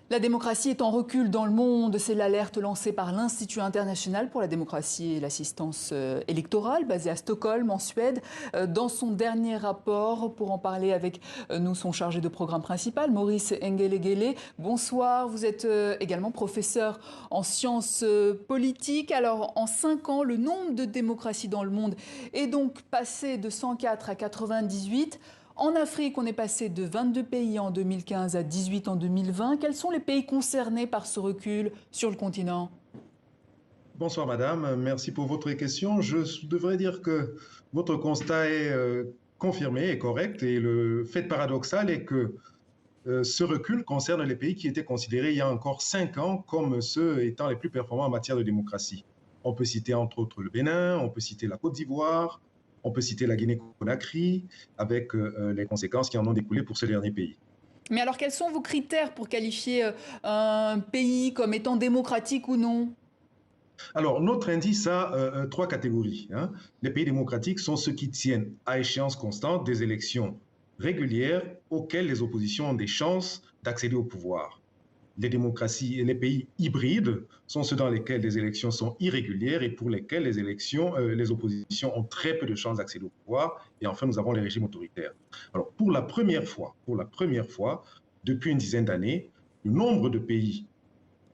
La démocratie est en recul dans le monde, c'est l'alerte lancée par l'Institut international pour la démocratie et l'assistance électorale, basé à Stockholm, en Suède. Dans son dernier rapport, pour en parler avec nous, son chargé de programme principal, Maurice Engelegele. Bonsoir, vous êtes également professeur en sciences politiques. Alors, en 5 ans, le nombre de démocraties dans le monde est donc passé de 104 à 98. En Afrique, on est passé de 22 pays en 2015 à 18 en 2020. Quels sont les pays concernés par ce recul sur le continent? Bonsoir madame, merci pour votre question. Je devrais dire que votre constat est confirmé et correct et le fait paradoxal est que ce recul concerne les pays qui étaient considérés il y a encore 5 ans comme ceux étant les plus performants en matière de démocratie. On peut citer entre autres le Bénin, on peut citer la Côte d'Ivoire, on peut citer la Guinée-Conakry avec les conséquences qui en ont découlé pour ce dernier pays. Mais alors, quels sont vos critères pour qualifier un pays comme étant démocratique ou non? Alors, notre indice a trois catégories, hein. Les pays démocratiques sont ceux qui tiennent à échéance constante des élections régulières auxquelles les oppositions ont des chances d'accéder au pouvoir. Les démocraties et les pays hybrides sont ceux dans lesquels les élections sont irrégulières et pour lesquels les oppositions ont très peu de chances d'accéder au pouvoir. Et enfin, nous avons les régimes autoritaires. Alors, pour la première fois, depuis une dizaine d'années, le nombre de pays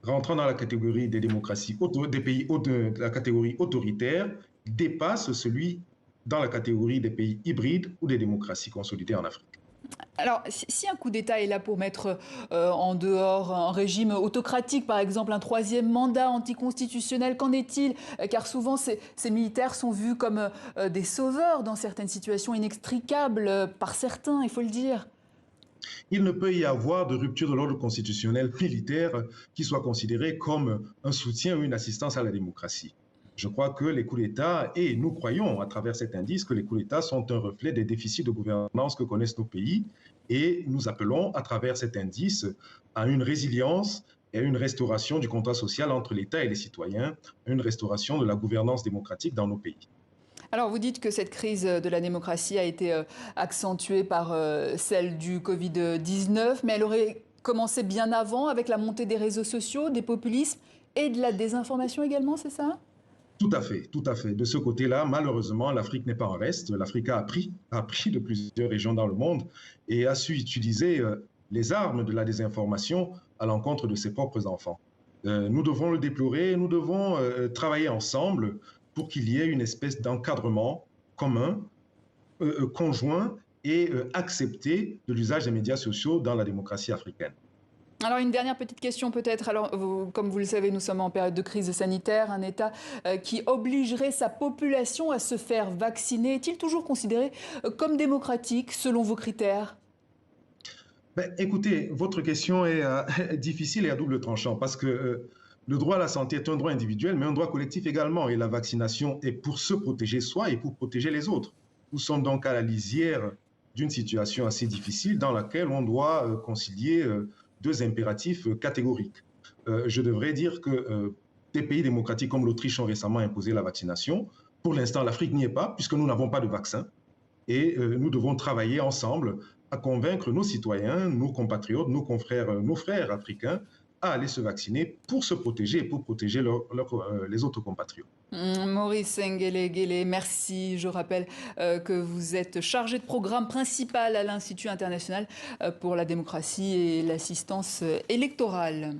rentrant dans la catégorie des démocraties, des pays de la catégorie autoritaire, dépasse celui dans la catégorie des pays hybrides ou des démocraties consolidées en Afrique. Alors, si un coup d'État est là pour mettre en dehors un régime autocratique, par exemple un troisième mandat anticonstitutionnel, qu'en est-il? Car souvent, ces militaires sont vus comme des sauveurs dans certaines situations inextricables par certains, il faut le dire. Il ne peut y avoir de rupture de l'ordre constitutionnel militaire qui soit considéré comme un soutien ou une assistance à la démocratie. Je crois que les coups d'État, et nous croyons à travers cet indice que les coups d'État sont un reflet des déficits de gouvernance que connaissent nos pays, et nous appelons à travers cet indice à une résilience et à une restauration du contrat social entre l'État et les citoyens, à une restauration de la gouvernance démocratique dans nos pays. Alors, vous dites que cette crise de la démocratie a été accentuée par celle du Covid-19, mais elle aurait commencé bien avant avec la montée des réseaux sociaux, des populismes et de la désinformation également, c'est ça? Tout à fait, tout à fait. De ce côté-là, malheureusement, l'Afrique n'est pas en reste. L'Afrique a appris de plusieurs régions dans le monde et a su utiliser les armes de la désinformation à l'encontre de ses propres enfants. Nous devons le déplorer, nous devons travailler ensemble pour qu'il y ait une espèce d'encadrement commun, conjoint et accepté de l'usage des médias sociaux dans la démocratie africaine. Alors une dernière petite question peut-être. Alors comme vous le savez, nous sommes en période de crise sanitaire. Un État qui obligerait sa population à se faire vacciner est-il toujours considéré comme démocratique selon vos critères? Ben, écoutez, votre question est difficile et à double tranchant parce que le droit à la santé est un droit individuel, mais un droit collectif également. Et la vaccination est pour se protéger soi et pour protéger les autres. Nous sommes donc à la lisière d'une situation assez difficile dans laquelle on doit concilier deux impératifs catégoriques. Je devrais dire que des pays démocratiques comme l'Autriche ont récemment imposé la vaccination. Pour l'instant, l'Afrique n'y est pas puisque nous n'avons pas de vaccin. Et nous devons travailler ensemble à convaincre nos citoyens, nos compatriotes, nos confrères, nos frères africains à aller se vacciner pour se protéger et pour protéger les autres compatriotes. Maurice Engelegele, merci. Je rappelle que vous êtes chargé de programme principal à l'Institut international pour la démocratie et l'assistance électorale.